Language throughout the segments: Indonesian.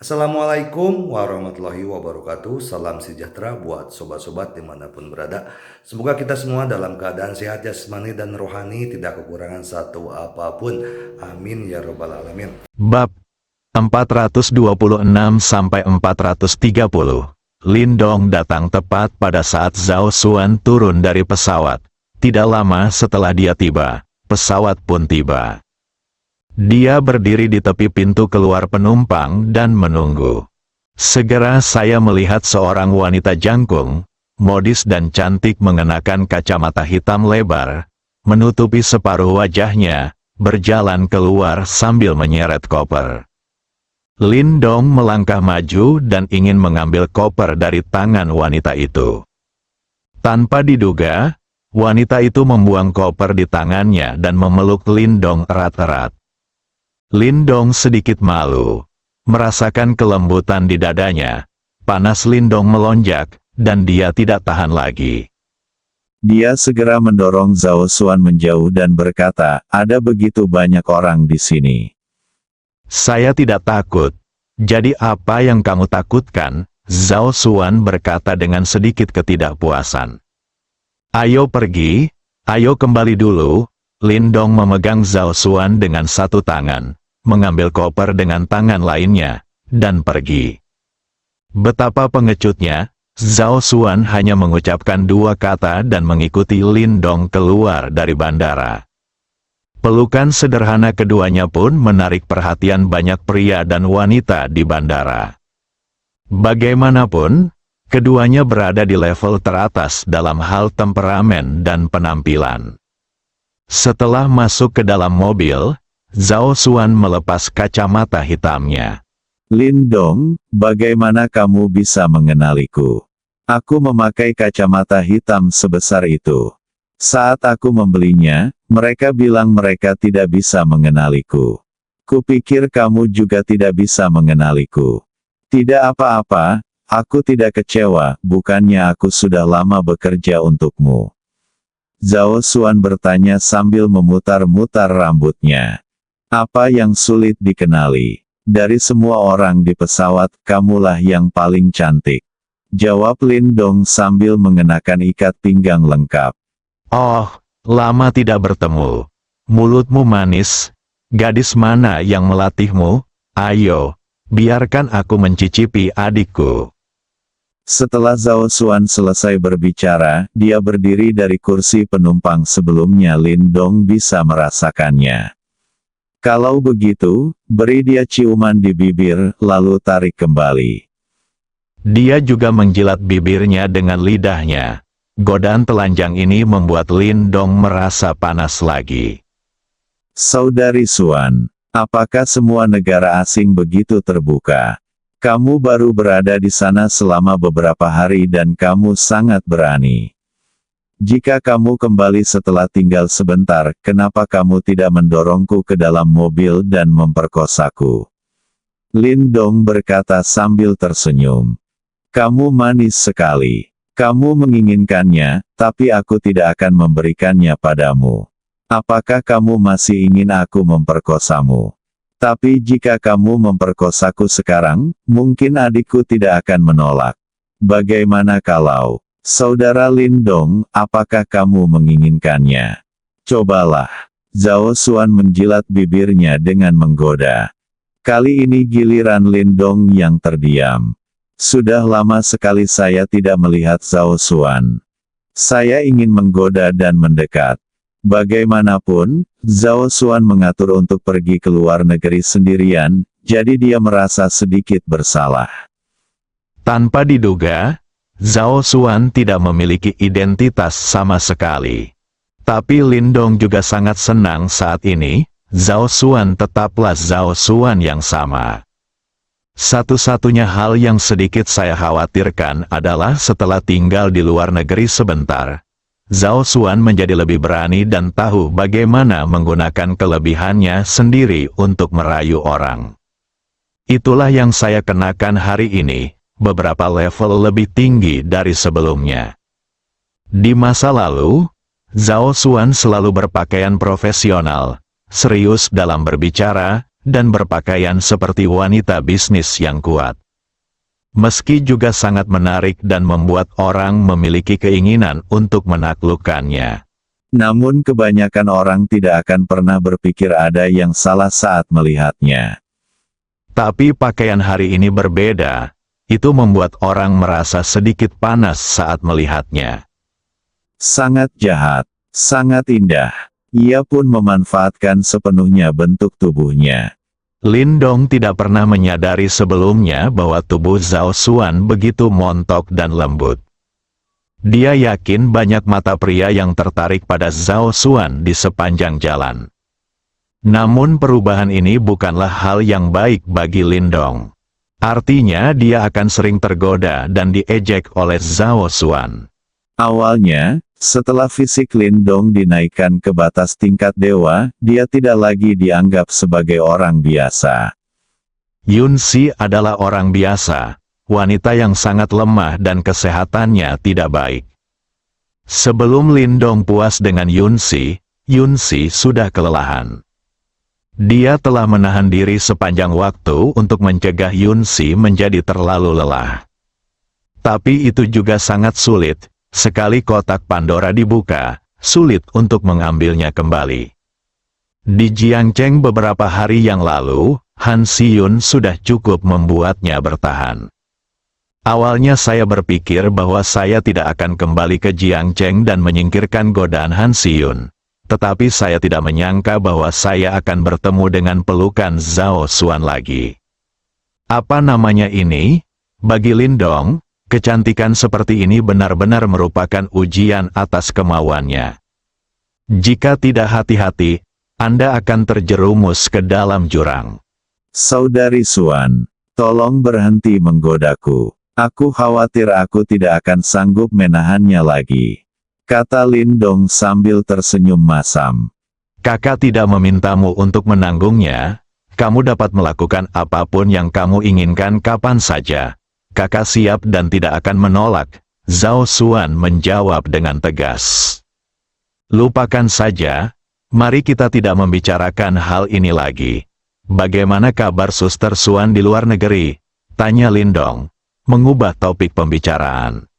Assalamualaikum warahmatullahi wabarakatuh. Salam sejahtera buat sobat-sobat dimanapun berada. Semoga kita semua dalam keadaan sehat jasmani dan rohani, tidak kekurangan satu apapun. Amin ya robbal alamin. Bab 426-430. Lindong datang tepat pada saat Zhao Xuan turun dari pesawat. Tidak lama setelah dia tiba, pesawat pun tiba. Dia berdiri di tepi pintu keluar penumpang dan menunggu. Segera saya melihat seorang wanita jangkung, modis dan cantik mengenakan kacamata hitam lebar, menutupi separuh wajahnya, berjalan keluar sambil menyeret koper. Lindong melangkah maju dan ingin mengambil koper dari tangan wanita itu. Tanpa diduga, wanita itu membuang koper di tangannya dan memeluk Lindong erat-erat. Lindong sedikit malu, merasakan kelembutan di dadanya. Panas Lindong melonjak, dan dia tidak tahan lagi. Dia segera mendorong Zhao Xuan menjauh dan berkata, "Ada begitu banyak orang di sini." Saya tidak takut. Jadi apa yang kamu takutkan? Zhao Xuan berkata dengan sedikit ketidakpuasan. Ayo pergi, ayo kembali dulu. Lindong memegang Zhao Xuan dengan satu tangan, mengambil koper dengan tangan lainnya, dan pergi. Betapa pengecutnya, Zhao Xuan hanya mengucapkan dua kata dan mengikuti Lindong keluar dari bandara. Pelukan sederhana keduanya pun menarik perhatian banyak pria dan wanita di bandara. Bagaimanapun, keduanya berada di level teratas dalam hal temperamen dan penampilan. Setelah masuk ke dalam mobil, Zhao Xuan melepas kacamata hitamnya. "Lindong, bagaimana kamu bisa mengenaliku? Aku memakai kacamata hitam sebesar itu. Saat aku membelinya, mereka bilang mereka tidak bisa mengenaliku. Kupikir kamu juga tidak bisa mengenaliku." "Tidak apa-apa, aku tidak kecewa, bukannya aku sudah lama bekerja untukmu?" Zhao Xuan bertanya sambil memutar-mutar rambutnya. "Apa yang sulit dikenali? Dari semua orang di pesawat, kamulah yang paling cantik," jawab Lindong sambil mengenakan ikat pinggang lengkap. Oh, lama tidak bertemu. Mulutmu manis. Gadis mana yang melatihmu? Ayo, biarkan aku mencicipi adikku. Setelah Zhao Xuan selesai berbicara, dia berdiri dari kursi penumpang sebelumnya Lindong bisa merasakannya. "Kalau begitu, beri dia ciuman di bibir, lalu tarik kembali." Dia juga menjilat bibirnya dengan lidahnya. Godaan telanjang ini membuat Lindong merasa panas lagi. "Saudari Xuan, apakah semua negara asing begitu terbuka? Kamu baru berada di sana selama beberapa hari dan kamu sangat berani. Jika kamu kembali setelah tinggal sebentar, kenapa kamu tidak mendorongku ke dalam mobil dan memperkosaku?" Lindong berkata sambil tersenyum. "Kamu manis sekali. Kamu menginginkannya, tapi aku tidak akan memberikannya padamu. Apakah kamu masih ingin aku memperkosamu? Tapi jika kamu memperkosaku sekarang, mungkin adikku tidak akan menolak. Bagaimana kalau, saudara Lindong, apakah kamu menginginkannya? Cobalah." Zhao Xuan menjilat bibirnya dengan menggoda. Kali ini giliran Lindong yang terdiam. "Sudah lama sekali saya tidak melihat Zhao Xuan. Saya ingin menggoda dan mendekat." Bagaimanapun, Zhao Xuan mengatur untuk pergi ke luar negeri sendirian, jadi dia merasa sedikit bersalah. Tanpa diduga, Zhao Xuan tidak memiliki identitas sama sekali. Tapi Lindong juga sangat senang saat ini, Zhao Xuan tetaplah Zhao Xuan yang sama. Satu-satunya hal yang sedikit saya khawatirkan adalah setelah tinggal di luar negeri sebentar, Zhao Xuan menjadi lebih berani dan tahu bagaimana menggunakan kelebihannya sendiri untuk merayu orang. Itulah yang saya kenakan hari ini, beberapa level lebih tinggi dari sebelumnya. Di masa lalu, Zhao Xuan selalu berpakaian profesional, serius dalam berbicara, dan berpakaian seperti wanita bisnis yang kuat. Meski juga sangat menarik dan membuat orang memiliki keinginan untuk menaklukkannya. Namun kebanyakan orang tidak akan pernah berpikir ada yang salah saat melihatnya. Tapi pakaian hari ini berbeda, itu membuat orang merasa sedikit panas saat melihatnya. Sangat jahat, sangat indah. Ia pun memanfaatkan sepenuhnya bentuk tubuhnya. Lindong tidak pernah menyadari sebelumnya bahwa tubuh Zhao Xuan begitu montok dan lembut. Dia yakin banyak mata pria yang tertarik pada Zhao Xuan di sepanjang jalan. Namun perubahan ini bukanlah hal yang baik bagi Lindong. Artinya dia akan sering tergoda dan diejek oleh Zhao Xuan. Awalnya, setelah fisik Lindong dinaikkan ke batas tingkat dewa, dia tidak lagi dianggap sebagai orang biasa. Yunxi adalah orang biasa, wanita yang sangat lemah dan kesehatannya tidak baik. Sebelum Lindong puas dengan Yunxi, Yunxi sudah kelelahan. Dia telah menahan diri sepanjang waktu untuk mencegah Yunxi menjadi terlalu lelah. Tapi itu juga sangat sulit. Sekali kotak Pandora dibuka, sulit untuk mengambilnya kembali. Di Jiangcheng beberapa hari yang lalu, Han Siyun sudah cukup membuatnya bertahan. Awalnya saya berpikir bahwa saya tidak akan kembali ke Jiangcheng dan menyingkirkan godaan Han Siyun. Tetapi saya tidak menyangka bahwa saya akan bertemu dengan pelukan Zhao Xuan lagi. Apa namanya ini? Bagi Lindong, kecantikan seperti ini benar-benar merupakan ujian atas kemauannya. Jika tidak hati-hati, Anda akan terjerumus ke dalam jurang. Saudari Xuan, tolong berhenti menggodaku. Aku khawatir aku tidak akan sanggup menahannya lagi, kata Lindong sambil tersenyum masam. Kakak tidak memintamu untuk menanggungnya, kamu dapat melakukan apapun yang kamu inginkan kapan saja. Kakak siap dan tidak akan menolak, Zhao Xuan menjawab dengan tegas. Lupakan saja, mari kita tidak membicarakan hal ini lagi. Bagaimana kabar Suster Xuan di luar negeri? Tanya Lindong, mengubah topik pembicaraan.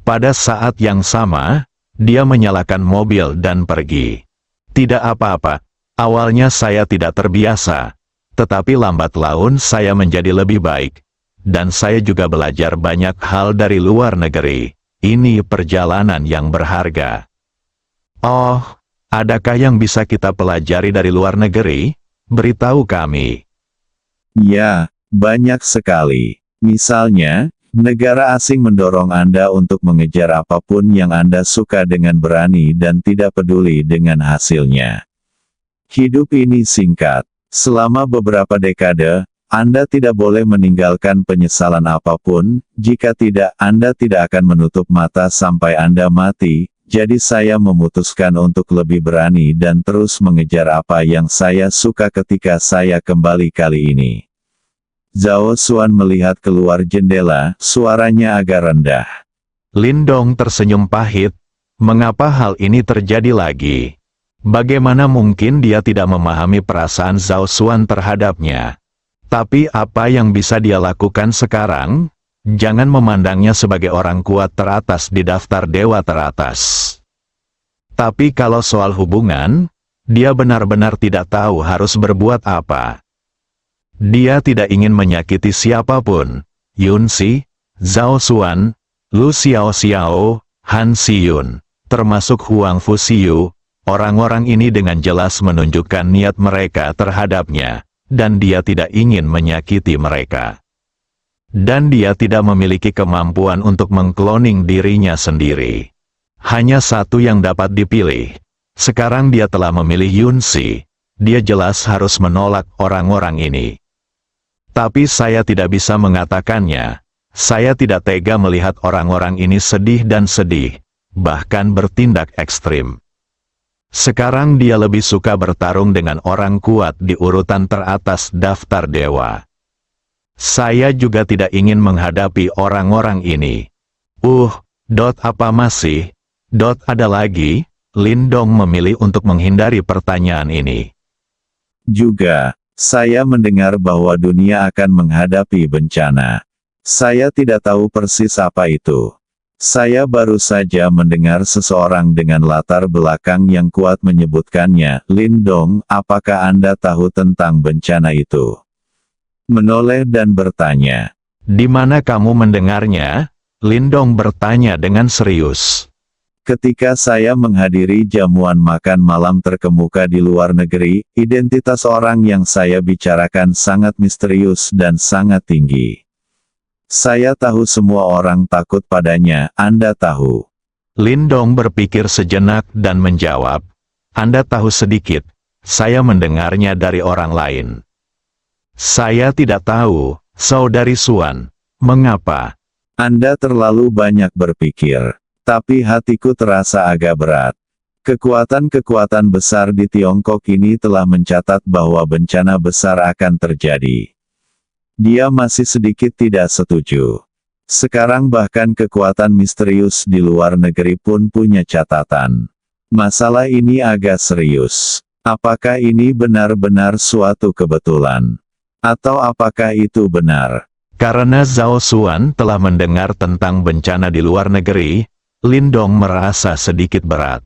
Pada saat yang sama, dia menyalakan mobil dan pergi. Tidak apa-apa, awalnya saya tidak terbiasa, tetapi lambat laun saya menjadi lebih baik. Dan saya juga belajar banyak hal dari luar negeri. Ini perjalanan yang berharga. Oh, adakah yang bisa kita pelajari dari luar negeri? Beritahu kami. Ya, banyak sekali. Misalnya, negara asing mendorong Anda untuk mengejar apapun yang Anda suka dengan berani dan tidak peduli dengan hasilnya. Hidup ini singkat. Selama beberapa dekade, Anda tidak boleh meninggalkan penyesalan apapun, jika tidak, Anda tidak akan menutup mata sampai Anda mati, jadi saya memutuskan untuk lebih berani dan terus mengejar apa yang saya suka ketika saya kembali kali ini. Zhao Xuan melihat keluar jendela, suaranya agak rendah. Lindong tersenyum pahit, mengapa hal ini terjadi lagi? Bagaimana mungkin dia tidak memahami perasaan Zhao Xuan terhadapnya? Tapi apa yang bisa dia lakukan sekarang? Jangan memandangnya sebagai orang kuat teratas di daftar dewa teratas. Tapi kalau soal hubungan, dia benar-benar tidak tahu harus berbuat apa. Dia tidak ingin menyakiti siapapun. Yunxi, Zhao Xuan, Lu Xiaoxiao, Han Siyun, termasuk Huang Fuxiu, orang-orang ini dengan jelas menunjukkan niat mereka terhadapnya. Dan dia tidak ingin menyakiti mereka. Dan dia tidak memiliki kemampuan untuk mengkloning dirinya sendiri. Hanya satu yang dapat dipilih. Sekarang dia telah memilih Yunxi. Dia jelas harus menolak orang-orang ini. Tapi saya tidak bisa mengatakannya. Saya tidak tega melihat orang-orang ini sedih dan sedih, bahkan bertindak ekstrim. Sekarang dia lebih suka bertarung dengan orang kuat di urutan teratas daftar dewa. Saya juga tidak ingin menghadapi orang-orang ini. Apa masih? Ada lagi? Lindong memilih untuk menghindari pertanyaan ini. Juga, Saya mendengar bahwa dunia akan menghadapi bencana. Saya tidak tahu persis apa itu. Saya baru saja mendengar seseorang dengan latar belakang yang kuat menyebutkannya. Lindong, apakah Anda tahu tentang bencana itu? Menoleh dan bertanya. Di mana kamu mendengarnya? Lindong bertanya dengan serius. Ketika saya menghadiri jamuan makan malam terkemuka di luar negeri, identitas orang yang saya bicarakan sangat misterius dan sangat tinggi. Saya tahu semua orang takut padanya, Anda tahu. Lindong berpikir sejenak dan menjawab, Anda tahu sedikit, saya mendengarnya dari orang lain. Saya tidak tahu, Saudari Suan, mengapa? Anda terlalu banyak berpikir. Tapi hatiku terasa agak berat. Kekuatan-kekuatan besar di Tiongkok ini telah mencatat bahwa bencana besar akan terjadi. Dia masih sedikit tidak setuju. Sekarang bahkan kekuatan misterius di luar negeri pun punya catatan. Masalah ini agak serius. Apakah ini benar-benar suatu kebetulan? Atau apakah itu benar? Karena Zhao Xuan telah mendengar tentang bencana di luar negeri, Lindong merasa sedikit berat.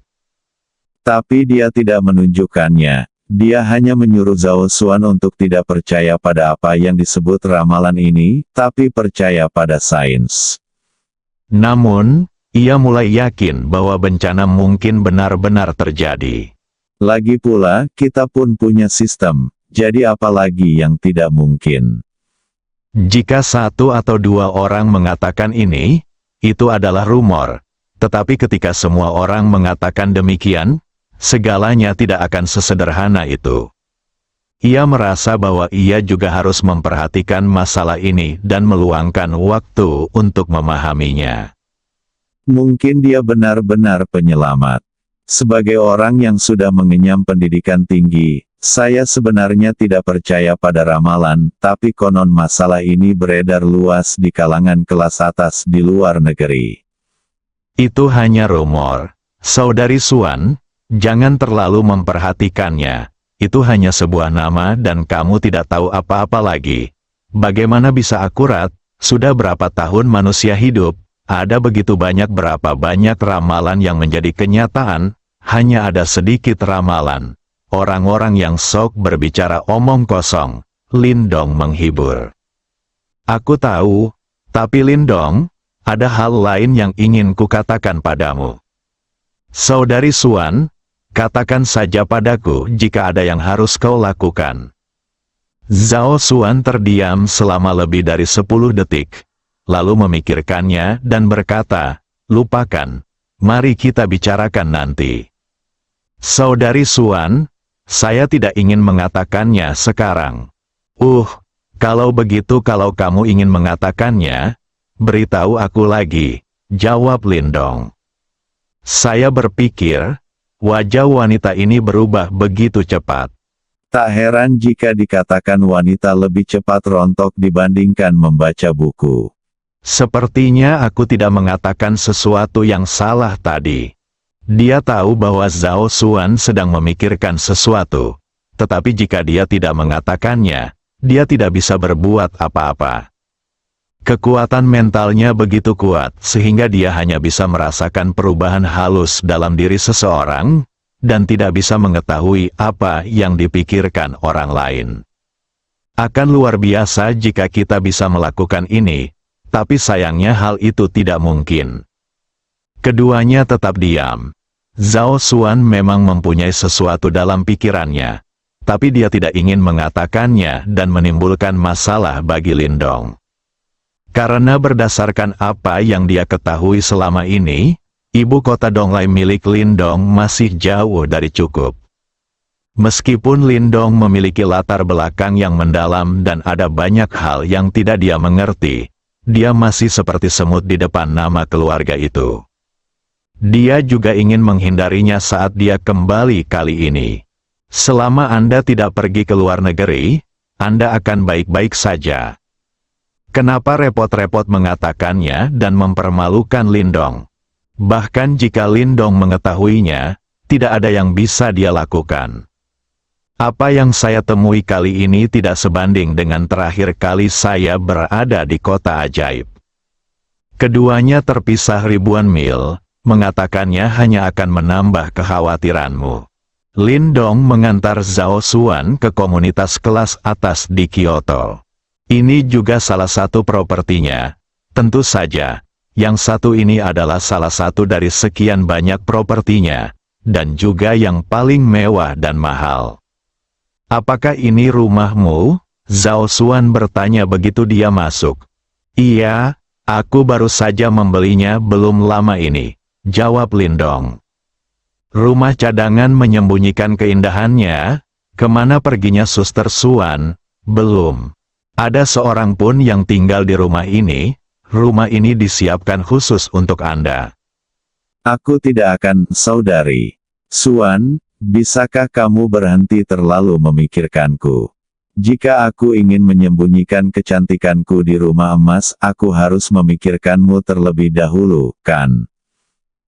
Tapi dia tidak menunjukkannya. Dia hanya menyuruh Zhao Xuan untuk tidak percaya pada apa yang disebut ramalan ini, tapi percaya pada sains. Namun, ia mulai yakin bahwa bencana mungkin benar-benar terjadi. Lagi pula, kita pun punya sistem, jadi apa lagi yang tidak mungkin? Jika satu atau dua orang mengatakan ini, itu adalah rumor. Tetapi ketika semua orang mengatakan demikian, segalanya tidak akan sesederhana itu. Ia merasa bahwa ia juga harus memperhatikan masalah ini dan meluangkan waktu untuk memahaminya. Mungkin dia benar-benar penyelamat. Sebagai orang yang sudah mengenyam pendidikan tinggi, saya sebenarnya tidak percaya pada ramalan, tapi konon masalah ini beredar luas di kalangan kelas atas di luar negeri. Itu hanya rumor. Saudari Suan, jangan terlalu memperhatikannya. Itu hanya sebuah nama dan kamu tidak tahu apa-apa lagi. Bagaimana bisa akurat? Sudah berapa tahun manusia hidup? Ada begitu berapa banyak ramalan yang menjadi kenyataan, hanya ada sedikit ramalan. Orang-orang yang sok berbicara omong kosong. Lindong menghibur. Aku tahu, tapi Lindong, ada hal lain yang ingin kukatakan padamu. Saudari Suan, katakan saja padaku jika ada yang harus kau lakukan. Zhao Xuan terdiam selama lebih dari 10 detik, lalu memikirkannya dan berkata, lupakan, mari kita bicarakan nanti. Saudari Suan, saya tidak ingin mengatakannya sekarang. Kalau begitu kalau kamu ingin mengatakannya, beritahu aku lagi, jawab Lindong. Saya berpikir, wajah wanita ini berubah begitu cepat. Tak heran jika dikatakan wanita lebih cepat rontok dibandingkan membaca buku. Sepertinya aku tidak mengatakan sesuatu yang salah tadi. Dia tahu bahwa Zhao Xuan sedang memikirkan sesuatu. Tetapi jika dia tidak mengatakannya, dia tidak bisa berbuat apa-apa. Kekuatan mentalnya begitu kuat sehingga dia hanya bisa merasakan perubahan halus dalam diri seseorang, dan tidak bisa mengetahui apa yang dipikirkan orang lain. Akan luar biasa jika kita bisa melakukan ini, tapi sayangnya hal itu tidak mungkin. Keduanya tetap diam. Zhao Xuan memang mempunyai sesuatu dalam pikirannya, tapi dia tidak ingin mengatakannya dan menimbulkan masalah bagi Lindong. Karena berdasarkan apa yang dia ketahui selama ini, ibu kota Donglai milik Lindong masih jauh dari cukup. Meskipun Lindong memiliki latar belakang yang mendalam dan ada banyak hal yang tidak dia mengerti, dia masih seperti semut di depan nama keluarga itu. Dia juga ingin menghindarinya saat dia kembali kali ini. Selama Anda tidak pergi ke luar negeri, Anda akan baik-baik saja. Kenapa repot-repot mengatakannya dan mempermalukan Lindong? Bahkan jika Lindong mengetahuinya, tidak ada yang bisa dia lakukan. Apa yang saya temui kali ini tidak sebanding dengan terakhir kali saya berada di kota ajaib. Keduanya terpisah ribuan mil, mengatakannya hanya akan menambah kekhawatiranmu. Lin Dong mengantar Zhao Xuan ke komunitas kelas atas di Kyoto. Ini juga salah satu propertinya. Tentu saja, yang satu ini adalah salah satu dari sekian banyak propertinya, dan juga yang paling mewah dan mahal. Apakah ini rumahmu? Zhao Xuan bertanya begitu dia masuk. Iya, aku baru saja membelinya belum lama ini, jawab Lin Dong. Rumah cadangan menyembunyikan keindahannya. Kemana perginya Suster Xuan? Belum. Ada seorang pun yang tinggal di rumah ini. Rumah ini disiapkan khusus untuk Anda. Aku tidak akan, Saudari Xuan. Bisakah kamu berhenti terlalu memikirkanku? Jika aku ingin menyembunyikan kecantikanku di rumah emas, aku harus memikirkanmu terlebih dahulu, kan?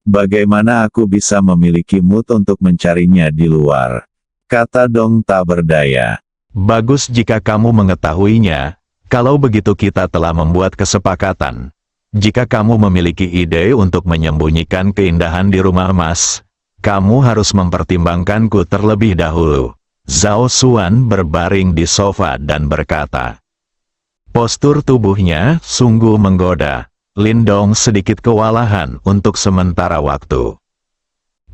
Bagaimana aku bisa memiliki mood untuk mencarinya di luar? Kata Dong tak berdaya. Bagus jika kamu mengetahuinya. Kalau begitu kita telah membuat kesepakatan. Jika kamu memiliki ide untuk menyembunyikan keindahan di rumah emas, kamu harus mempertimbangkanku terlebih dahulu. Zhao Xuan berbaring di sofa dan berkata. Postur tubuhnya sungguh menggoda. Lin Dong sedikit kewalahan untuk sementara waktu.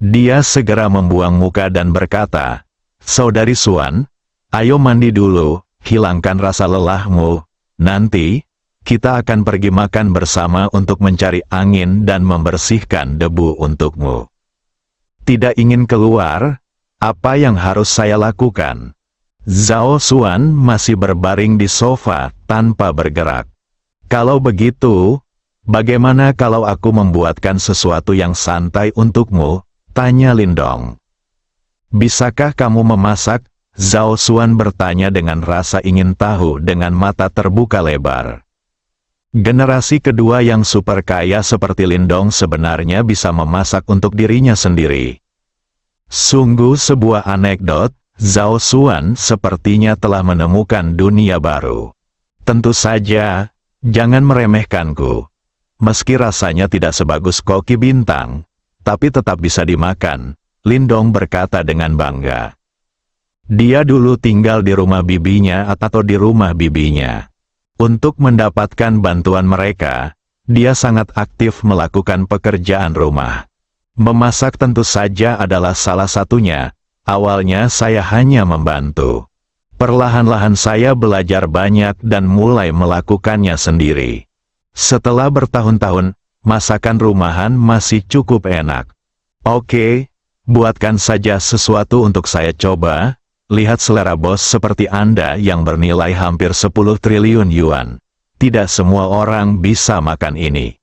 Dia segera membuang muka dan berkata, Saudari Xuan, ayo mandi dulu, hilangkan rasa lelahmu. Nanti, kita akan pergi makan bersama untuk mencari angin dan membersihkan debu untukmu. Tidak ingin keluar? Apa yang harus saya lakukan? Zhao Xuan masih berbaring di sofa tanpa bergerak. Kalau begitu, bagaimana kalau aku membuatkan sesuatu yang santai untukmu? Tanya Lin Dong. Bisakah kamu memasak? Zhao Xuan bertanya dengan rasa ingin tahu dengan mata terbuka lebar. Generasi kedua yang super kaya seperti Lin Dong sebenarnya bisa memasak untuk dirinya sendiri. Sungguh sebuah anekdot, Zhao Xuan sepertinya telah menemukan dunia baru. Tentu saja, jangan meremehkanku. Meski rasanya tidak sebagus koki bintang, tapi tetap bisa dimakan, Lin Dong berkata dengan bangga. Dia dulu tinggal di rumah bibinya atau di rumah bibinya. Untuk mendapatkan bantuan mereka, dia sangat aktif melakukan pekerjaan rumah. Memasak tentu saja adalah salah satunya. Awalnya saya hanya membantu. Perlahan-lahan saya belajar banyak dan mulai melakukannya sendiri. Setelah bertahun-tahun, masakan rumahan masih cukup enak. Oke, buatkan saja sesuatu untuk saya coba. Lihat selera bos seperti Anda yang bernilai hampir 10 triliun yuan. Tidak semua orang bisa makan ini.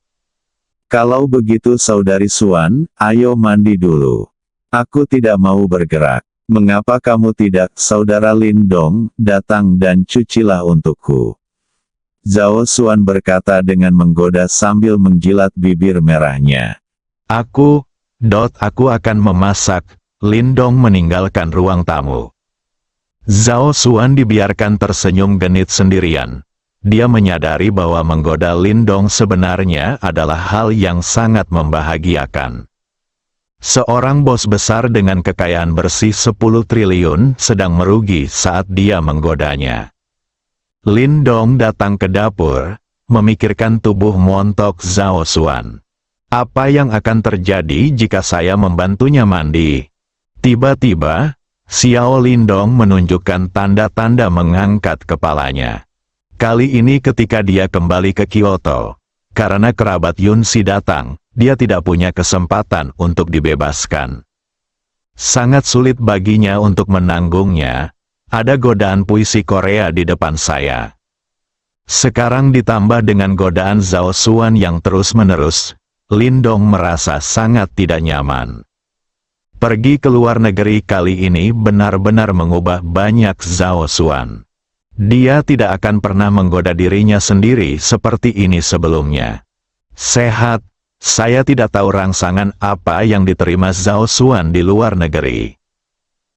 Kalau begitu Saudari Xuan, ayo mandi dulu. Aku tidak mau bergerak. Mengapa kamu tidak, Saudara Lin Dong, datang dan cucilah untukku. Zhao Xuan berkata dengan menggoda sambil menjilat bibir merahnya. Aku akan memasak. Lin Dong meninggalkan ruang tamu. Zhao Xuan dibiarkan tersenyum genit sendirian. Dia menyadari bahwa menggoda Lin Dong sebenarnya adalah hal yang sangat membahagiakan. Seorang bos besar dengan kekayaan bersih 10 triliun sedang merugi saat dia menggodanya. Lin Dong datang ke dapur, memikirkan tubuh montok Zhao Xuan. Apa yang akan terjadi jika saya membantunya mandi? Tiba-tiba, Xiao Lin Dong menunjukkan tanda-tanda mengangkat kepalanya. Kali ini ketika dia kembali ke Kyoto, karena kerabat Yun Si datang, dia tidak punya kesempatan untuk dibebaskan. Sangat sulit baginya untuk menanggungnya. Ada godaan puisi Korea di depan saya. Sekarang ditambah dengan godaan Zhao Xuan yang terus-menerus, Lin Dong merasa sangat tidak nyaman. Pergi ke luar negeri kali ini benar-benar mengubah banyak Zhao Xuan. Dia tidak akan pernah menggoda dirinya sendiri seperti ini sebelumnya. Sehat, saya tidak tahu rangsangan apa yang diterima Zhao Xuan di luar negeri.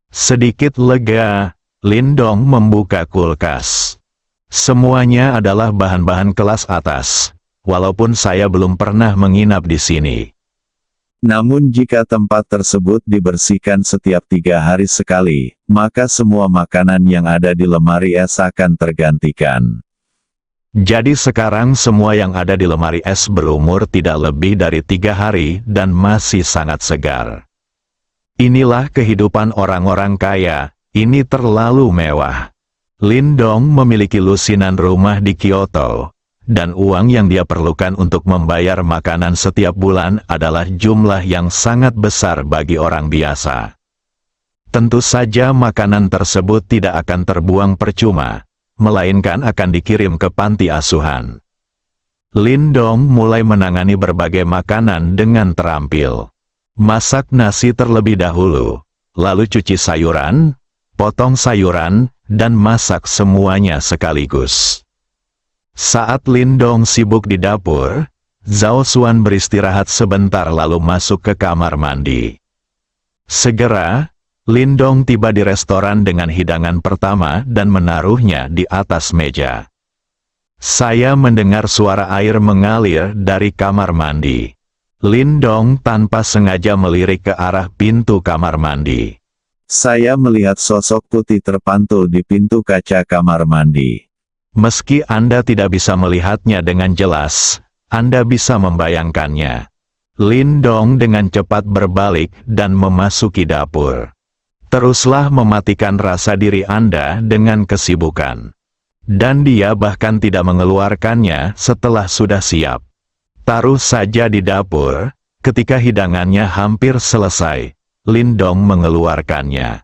Sedikit lega, Lindong membuka kulkas. Semuanya adalah bahan-bahan kelas atas, walaupun saya belum pernah menginap di sini. Namun jika tempat tersebut dibersihkan setiap 3 hari sekali, maka semua makanan yang ada di lemari es akan tergantikan. Jadi sekarang semua yang ada di lemari es berumur tidak lebih dari 3 hari dan masih sangat segar. Inilah kehidupan orang-orang kaya, ini terlalu mewah. Lindong memiliki lusinan rumah di Kyoto, dan uang yang dia perlukan untuk membayar makanan setiap bulan adalah jumlah yang sangat besar bagi orang biasa. Tentu saja makanan tersebut tidak akan terbuang percuma, melainkan akan dikirim ke panti asuhan. Lindong mulai menangani berbagai makanan dengan terampil. Masak nasi terlebih dahulu, lalu cuci sayuran, potong sayuran, dan masak semuanya sekaligus. Saat Lindong sibuk di dapur, Zhao Xuan beristirahat sebentar lalu masuk ke kamar mandi. Segera, Lindong tiba di restoran dengan hidangan pertama dan menaruhnya di atas meja. Saya mendengar suara air mengalir dari kamar mandi. Lindong tanpa sengaja melirik ke arah pintu kamar mandi. Saya melihat sosok putih terpantul di pintu kaca kamar mandi. Meski Anda tidak bisa melihatnya dengan jelas, Anda bisa membayangkannya. Lindong dengan cepat berbalik dan memasuki dapur. Teruslah mematikan rasa diri Anda dengan kesibukan. Dan dia bahkan tidak mengeluarkannya setelah sudah siap. Taruh saja di dapur, ketika hidangannya hampir selesai, Lindong mengeluarkannya.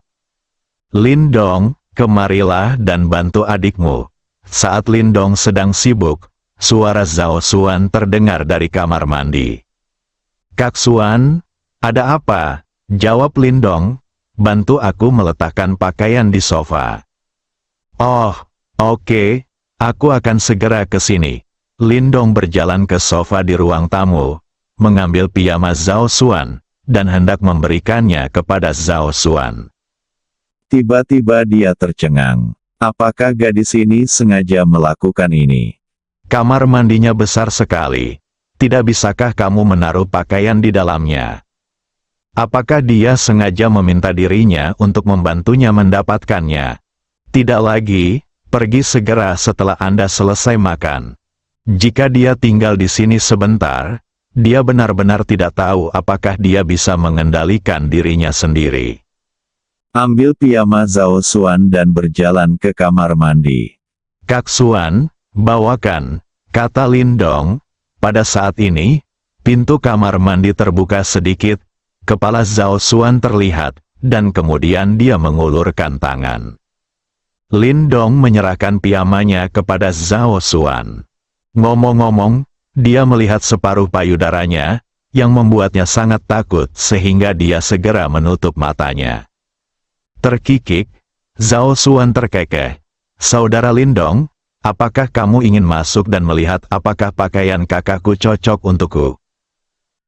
Lindong, kemarilah dan bantu adikmu. Saat Lindong sedang sibuk, suara Zhao Xuan terdengar dari kamar mandi. Kak Xuan, ada apa? Jawab Lindong, bantu aku meletakkan pakaian di sofa. Oh, oke, aku akan segera ke sini. Lindong berjalan ke sofa di ruang tamu, mengambil piyama Zhao Xuan, dan hendak memberikannya kepada Zhao Xuan. Tiba-tiba dia tercengang. Apakah gadis ini sengaja melakukan ini? Kamar mandinya besar sekali. Tidak bisakah kamu menaruh pakaian di dalamnya? Apakah dia sengaja meminta dirinya untuk membantunya mendapatkannya? Tidak lagi, pergi segera setelah Anda selesai makan. Jika dia tinggal di sini sebentar, dia benar-benar tidak tahu apakah dia bisa mengendalikan dirinya sendiri. Ambil piyama Zhao Xuan dan berjalan ke kamar mandi. Kak Xuan, bawakan, kata Lindong. Pada saat ini, pintu kamar mandi terbuka sedikit, kepala Zhao Xuan terlihat, dan kemudian dia mengulurkan tangan. Lindong menyerahkan piyamanya kepada Zhao Xuan. Ngomong-ngomong, dia melihat separuh payudaranya, yang membuatnya sangat takut sehingga dia segera menutup matanya. Terkikik, Zhao Xuan terkekeh. Saudara Lindong, apakah kamu ingin masuk dan melihat apakah pakaian kakakku cocok untukku?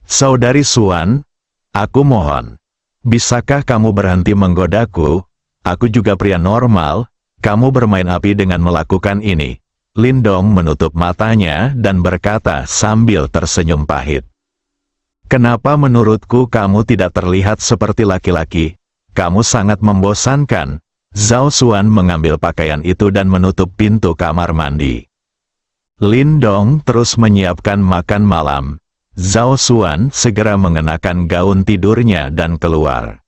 Saudari Xuan, aku mohon. Bisakah kamu berhenti menggodaku? Aku juga pria normal, kamu bermain api dengan melakukan ini. Lindong menutup matanya dan berkata sambil tersenyum pahit. Kenapa menurutku kamu tidak terlihat seperti laki-laki? Kamu sangat membosankan. Zhao Xuan mengambil pakaian itu dan menutup pintu kamar mandi. Lindong terus menyiapkan makan malam. Zhao Xuan segera mengenakan gaun tidurnya dan keluar.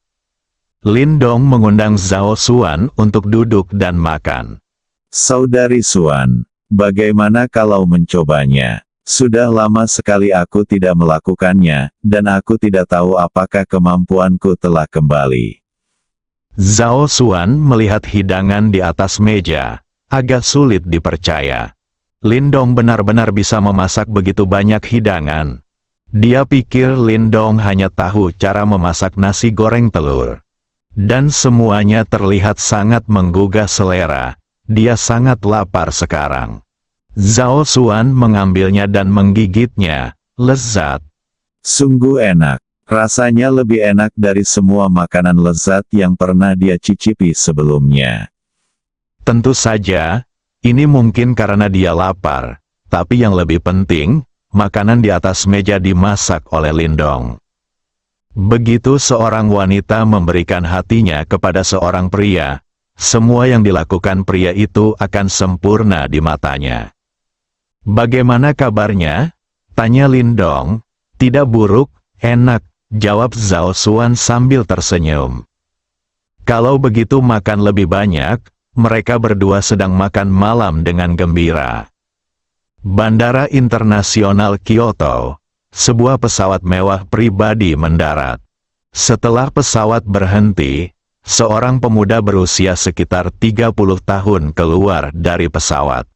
Lindong mengundang Zhao Xuan untuk duduk dan makan. Saudari Xuan, bagaimana kalau mencobanya? Sudah lama sekali aku tidak melakukannya, dan aku tidak tahu apakah kemampuanku telah kembali. Zhao Xuan melihat hidangan di atas meja, agak sulit dipercaya. Lindong benar-benar bisa memasak begitu banyak hidangan. Dia pikir Lindong hanya tahu cara memasak nasi goreng telur. Dan semuanya terlihat sangat menggugah selera. Dia sangat lapar sekarang. Zhao Xuan mengambilnya dan menggigitnya, lezat. Sungguh enak. Rasanya lebih enak dari semua makanan lezat yang pernah dia cicipi sebelumnya. Tentu saja, ini mungkin karena dia lapar, tapi yang lebih penting, makanan di atas meja dimasak oleh Lindong. Begitu seorang wanita memberikan hatinya kepada seorang pria, semua yang dilakukan pria itu akan sempurna di matanya. "Bagaimana kabarnya?" tanya Lindong. "Tidak buruk, enak," jawab Zhao Xuan sambil tersenyum. Kalau begitu makan lebih banyak, mereka berdua sedang makan malam dengan gembira. Bandara Internasional Kyoto, sebuah pesawat mewah pribadi mendarat. Setelah pesawat berhenti, seorang pemuda berusia sekitar 30 tahun keluar dari pesawat.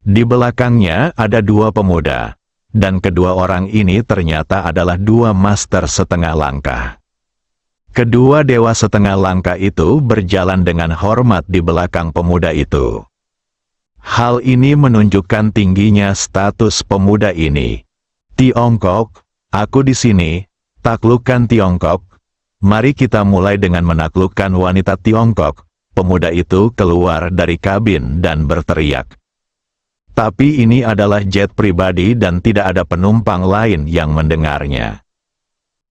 Di belakangnya ada dua pemuda, dan kedua orang ini ternyata adalah dua master setengah langkah. Kedua dewa setengah langkah itu berjalan dengan hormat di belakang pemuda itu. Hal ini menunjukkan tingginya status pemuda ini. "Tiongkok, aku di sini, taklukkan Tiongkok. Mari kita mulai dengan menaklukkan wanita Tiongkok." Pemuda itu keluar dari kabin dan berteriak. Tapi ini adalah jet pribadi dan tidak ada penumpang lain yang mendengarnya.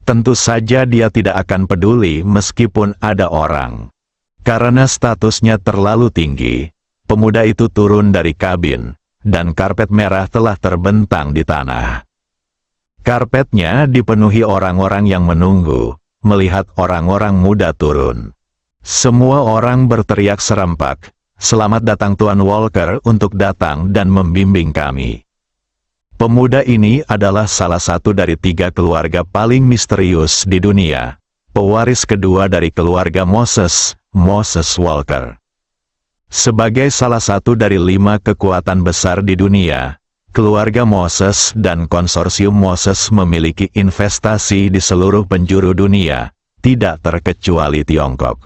Tentu saja dia tidak akan peduli meskipun ada orang. Karena statusnya terlalu tinggi, pemuda itu turun dari kabin, dan karpet merah telah terbentang di tanah. Karpetnya dipenuhi orang-orang yang menunggu, melihat orang-orang muda turun. Semua orang berteriak serempak, "Selamat datang Tuan Walker untuk datang dan membimbing kami." Pemuda ini adalah salah satu dari 3 keluarga paling misterius di dunia, pewaris kedua dari keluarga Moses Walker. Sebagai salah satu dari 5 kekuatan besar di dunia, keluarga Moses dan konsorsium Moses memiliki investasi di seluruh penjuru dunia, tidak terkecuali Tiongkok.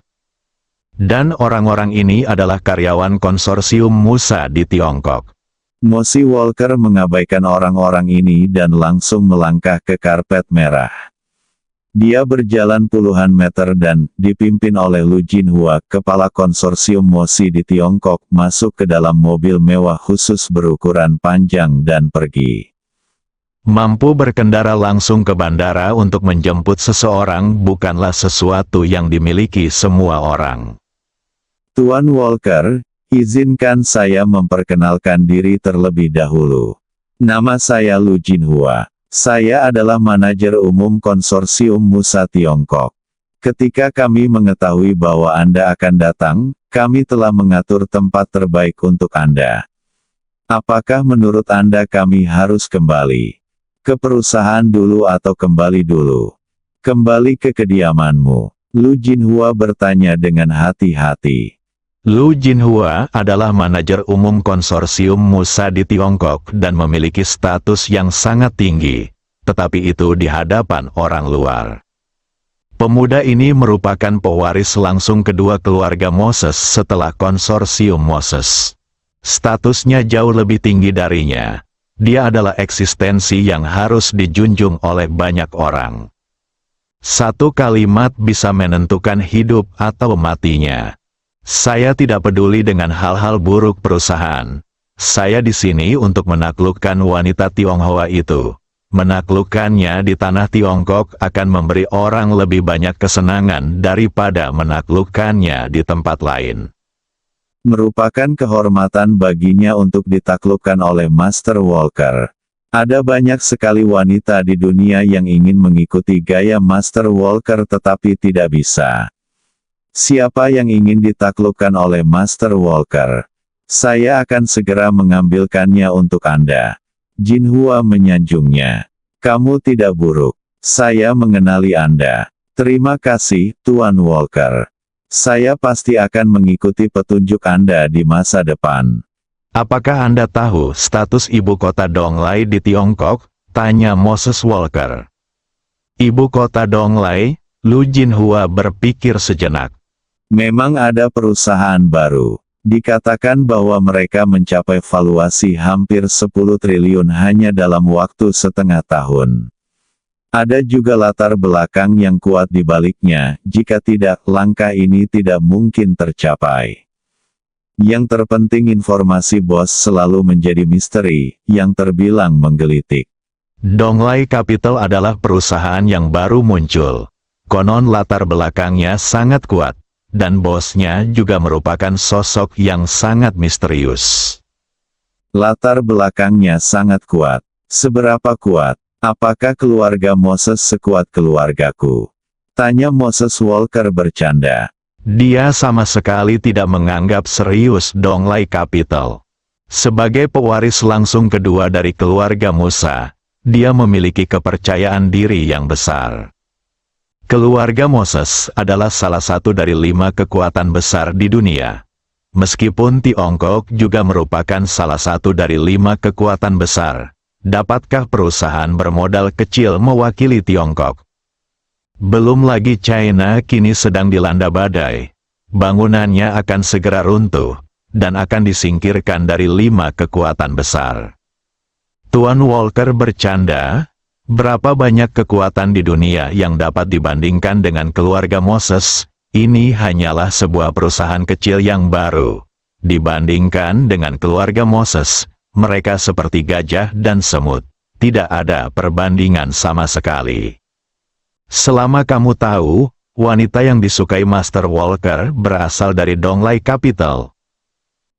Dan orang-orang ini adalah karyawan konsorsium Musa di Tiongkok. Mosi Walker mengabaikan orang-orang ini dan langsung melangkah ke karpet merah. Dia berjalan puluhan meter dan, dipimpin oleh Lu Jinhua, kepala konsorsium Mosi di Tiongkok, masuk ke dalam mobil mewah khusus berukuran panjang dan pergi. Mampu berkendara langsung ke bandara untuk menjemput seseorang bukanlah sesuatu yang dimiliki semua orang. Tuan Walker, izinkan saya memperkenalkan diri terlebih dahulu. Nama saya Lu Jinhua. Saya adalah manajer umum konsorsium Musa Tiongkok. Ketika kami mengetahui bahwa Anda akan datang, kami telah mengatur tempat terbaik untuk Anda. Apakah menurut Anda kami harus kembali ke perusahaan dulu atau kembali dulu? Kembali ke kediamanmu. Lu Jinhua bertanya dengan hati-hati. Lu Jinhua adalah manajer umum konsorsium Musa di Tiongkok dan memiliki status yang sangat tinggi, tetapi itu di hadapan orang luar. Pemuda ini merupakan pewaris langsung kedua keluarga Moses setelah konsorsium Moses. Statusnya jauh lebih tinggi darinya. Dia adalah eksistensi yang harus dijunjung oleh banyak orang. Satu kalimat bisa menentukan hidup atau matinya. Saya tidak peduli dengan hal-hal buruk perusahaan. Saya di sini untuk menaklukkan wanita Tionghoa itu. Menaklukkannya di tanah Tiongkok akan memberi orang lebih banyak kesenangan daripada menaklukkannya di tempat lain. Merupakan kehormatan baginya untuk ditaklukkan oleh Master Walker. Ada banyak sekali wanita di dunia yang ingin mengikuti gaya Master Walker tetapi tidak bisa. Siapa yang ingin ditaklukkan oleh Master Walker? Saya akan segera mengambilkannya untuk Anda. Jinhua menyanjungnya. Kamu tidak buruk. Saya mengenali Anda. Terima kasih, Tuan Walker. Saya pasti akan mengikuti petunjuk Anda di masa depan. Apakah Anda tahu status ibu kota Donglai di Tiongkok? Tanya Moses Walker. Ibu kota Donglai? Lu Jinhua berpikir sejenak. Memang ada perusahaan baru. Dikatakan bahwa mereka mencapai valuasi hampir 10 triliun hanya dalam waktu setengah tahun. Ada juga latar belakang yang kuat di baliknya, jika tidak, langkah ini tidak mungkin tercapai. Yang terpenting informasi bos selalu menjadi misteri, yang terbilang menggelitik. Donglai Capital adalah perusahaan yang baru muncul. Konon latar belakangnya sangat kuat, dan bosnya juga merupakan sosok yang sangat misterius. Latar belakangnya sangat kuat. Seberapa kuat? Apakah keluarga Moses sekuat keluargaku? Tanya Moses Walker bercanda. Dia sama sekali tidak menganggap serius Donglai Capital. Sebagai pewaris langsung kedua dari keluarga Musa, dia memiliki kepercayaan diri yang besar. Keluarga Moses adalah salah satu dari 5 kekuatan besar di dunia. Meskipun Tiongkok juga merupakan salah satu dari 5 kekuatan besar, dapatkah perusahaan bermodal kecil mewakili Tiongkok? Belum lagi China kini sedang dilanda badai. Bangunannya akan segera runtuh, dan akan disingkirkan dari 5 kekuatan besar. Tuan Walker bercanda, berapa banyak kekuatan di dunia yang dapat dibandingkan dengan keluarga Moses? Ini hanyalah sebuah perusahaan kecil yang baru. Dibandingkan dengan keluarga Moses, mereka seperti gajah dan semut. Tidak ada perbandingan sama sekali. Selama kamu tahu, wanita yang disukai Master Walker berasal dari Donglai Capital.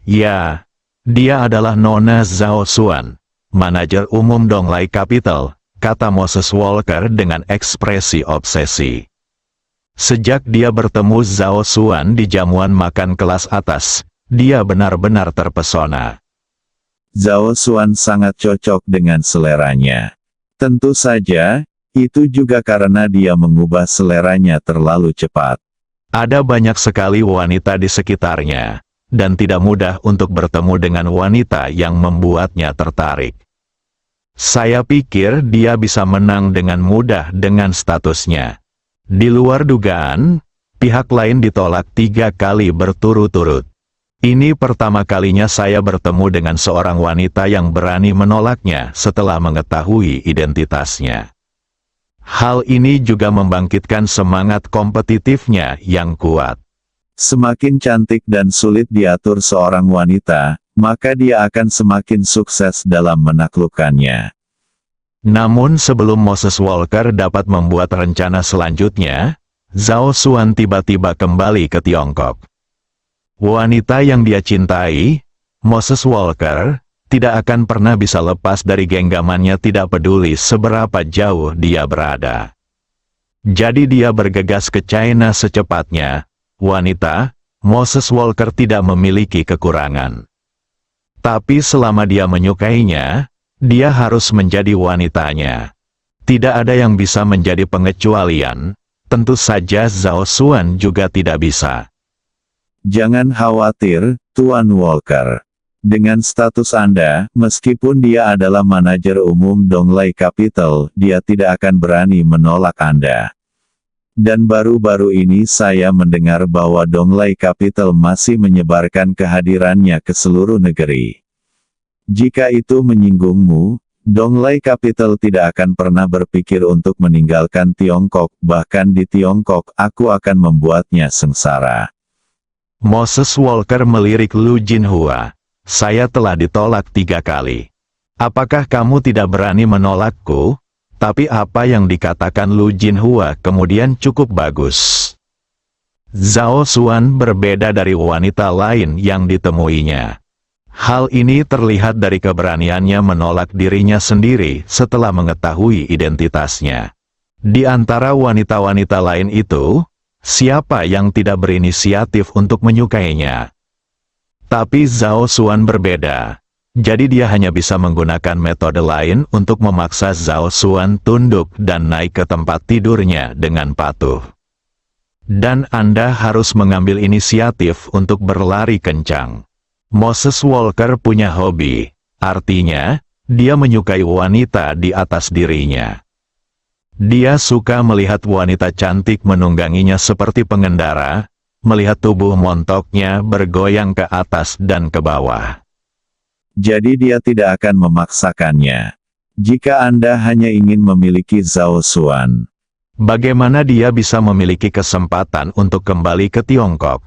Ya, dia adalah Nona Zhao Xuan, manajer umum Donglai Capital, kata Moses Walker dengan ekspresi obsesi. Sejak dia bertemu Zhao Xuan di jamuan makan kelas atas, dia benar-benar terpesona. Zhao Xuan sangat cocok dengan seleranya. Tentu saja, itu juga karena dia mengubah seleranya terlalu cepat. Ada banyak sekali wanita di sekitarnya, dan tidak mudah untuk bertemu dengan wanita yang membuatnya tertarik. Saya pikir dia bisa menang dengan mudah dengan statusnya. Di luar dugaan, pihak lain ditolak 3 kali berturut-turut. Ini pertama kalinya saya bertemu dengan seorang wanita yang berani menolaknya setelah mengetahui identitasnya. Hal ini juga membangkitkan semangat kompetitifnya yang kuat. Semakin cantik dan sulit diatur seorang wanita, maka dia akan semakin sukses dalam menaklukkannya. Namun sebelum Moses Walker dapat membuat rencana selanjutnya, Zhao Xuan tiba-tiba kembali ke Tiongkok. Wanita yang dia cintai, Moses Walker, tidak akan pernah bisa lepas dari genggamannya tidak peduli seberapa jauh dia berada. Jadi dia bergegas ke China secepatnya. Wanita, Moses Walker tidak memiliki kekurangan. Tapi selama dia menyukainya, dia harus menjadi wanitanya. Tidak ada yang bisa menjadi pengecualian, tentu saja Zhao Xuan juga tidak bisa. Jangan khawatir, Tuan Walker. Dengan status Anda, meskipun dia adalah manajer umum Donglai Capital, dia tidak akan berani menolak Anda. Dan baru-baru ini saya mendengar bahwa Donglai Capital masih menyebarkan kehadirannya ke seluruh negeri. Jika itu menyinggungmu, Donglai Capital tidak akan pernah berpikir untuk meninggalkan Tiongkok, bahkan di Tiongkok aku akan membuatnya sengsara. Moses Walker melirik Lu Jinhua. Saya telah ditolak 3 kali. Apakah kamu tidak berani menolakku? Tapi apa yang dikatakan Lu Jinhua kemudian cukup bagus. Zhao Xuan berbeda dari wanita lain yang ditemuinya. Hal ini terlihat dari keberaniannya menolak dirinya sendiri setelah mengetahui identitasnya. Di antara wanita-wanita lain itu, siapa yang tidak berinisiatif untuk menyukainya? Tapi Zhao Xuan berbeda. Jadi dia hanya bisa menggunakan metode lain untuk memaksa Zhao Xuan tunduk dan naik ke tempat tidurnya dengan patuh. Dan Anda harus mengambil inisiatif untuk berlari kencang. Moses Walker punya hobi, artinya, dia menyukai wanita di atas dirinya. Dia suka melihat wanita cantik menungganginya seperti pengendara, melihat tubuh montoknya bergoyang ke atas dan ke bawah. Jadi dia tidak akan memaksakannya. Jika Anda hanya ingin memiliki Zhao Xuan, bagaimana dia bisa memiliki kesempatan untuk kembali ke Tiongkok?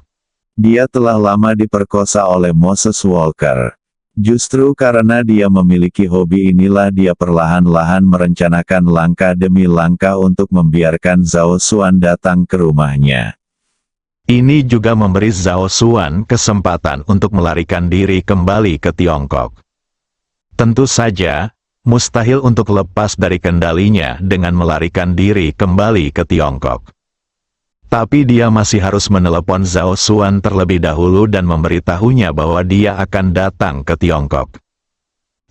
dia telah lama diperkosa oleh Moses Walker. Justru karena dia memiliki hobi inilah dia perlahan-lahan merencanakan langkah demi langkah untuk membiarkan Zhao Xuan datang ke rumahnya. Ini juga memberi Zhao Xuan kesempatan untuk melarikan diri kembali ke Tiongkok. Tentu saja, mustahil untuk lepas dari kendalinya dengan melarikan diri kembali ke Tiongkok. Tapi dia masih harus menelepon Zhao Xuan terlebih dahulu dan memberitahunya bahwa dia akan datang ke Tiongkok.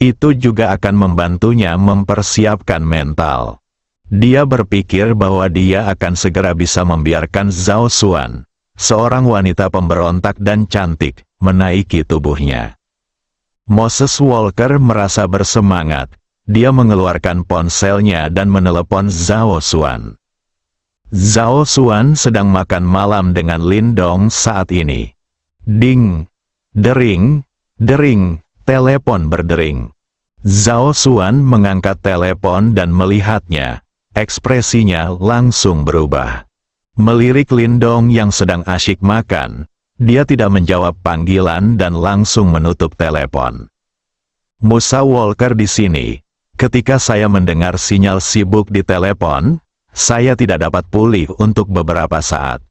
Itu juga akan membantunya mempersiapkan mental. Dia berpikir bahwa dia akan segera bisa membiarkan Zhao Xuan, seorang wanita pemberontak dan cantik, menaiki tubuhnya. Moses Walker merasa bersemangat. Dia mengeluarkan ponselnya dan menelepon Zhao Xuan. Zhao Xuan sedang makan malam dengan Lindong saat ini. Ding, dering, dering, telepon berdering. Zhao Xuan mengangkat telepon dan melihatnya. Ekspresinya langsung berubah. Melirik Lindong yang sedang asyik makan, dia tidak menjawab panggilan dan langsung menutup telepon. Musa Walker di sini. Ketika saya mendengar sinyal sibuk di telepon, saya tidak dapat pulih untuk beberapa saat.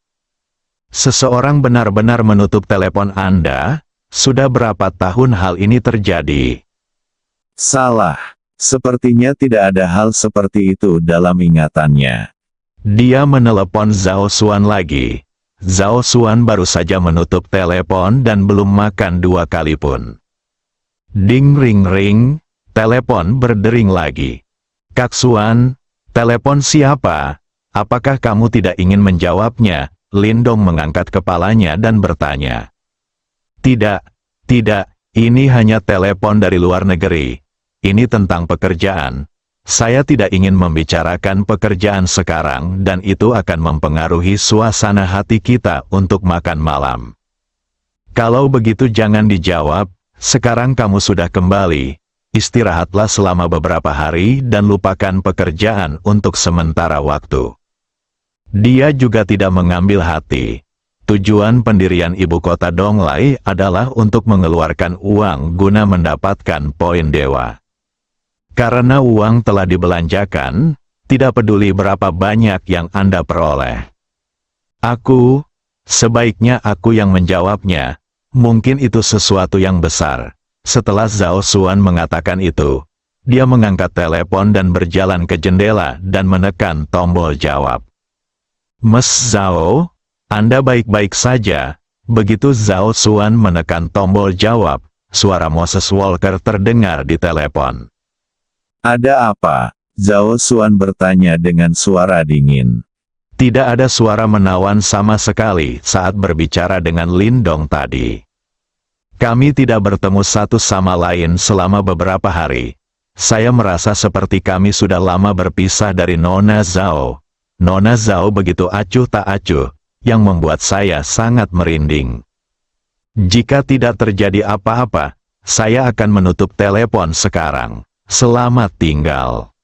Seseorang benar-benar menutup telepon Anda? Sudah berapa tahun hal ini terjadi? Salah. Sepertinya tidak ada hal seperti itu dalam ingatannya. Dia menelepon Zhao Xuan lagi. Zhao Xuan baru saja menutup telepon dan belum makan 2 kali pun. Ding ring ring, telepon berdering lagi. Kak Xuan, telepon siapa? Apakah kamu tidak ingin menjawabnya? Lindong mengangkat kepalanya dan bertanya. Tidak, ini hanya telepon dari luar negeri. Ini tentang pekerjaan. Saya tidak ingin membicarakan pekerjaan sekarang dan itu akan mempengaruhi suasana hati kita untuk makan malam. Kalau begitu jangan dijawab, sekarang kamu sudah kembali. Istirahatlah selama beberapa hari dan lupakan pekerjaan untuk sementara waktu. Dia juga tidak mengambil hati. Tujuan pendirian ibu kota Donglai adalah untuk mengeluarkan uang guna mendapatkan poin dewa. Karena uang telah dibelanjakan, tidak peduli berapa banyak yang Anda peroleh. Sebaiknya aku yang menjawabnya. Mungkin itu sesuatu yang besar. Setelah Zhao Xuan mengatakan itu, dia mengangkat telepon dan berjalan ke jendela dan menekan tombol jawab. Mas Zhao, Anda baik-baik saja? Begitu Zhao Xuan menekan tombol jawab, suara Moses Walker terdengar di telepon. Ada apa? Zhao Xuan bertanya dengan suara dingin. Tidak ada suara menawan sama sekali saat berbicara dengan Lindong tadi. Kami tidak bertemu satu sama lain selama beberapa hari. Saya merasa seperti kami sudah lama berpisah dari Nona Zhao. Nona Zhao begitu acuh tak acuh, yang membuat saya sangat merinding. Jika tidak terjadi apa-apa, saya akan menutup telepon sekarang. Selamat tinggal.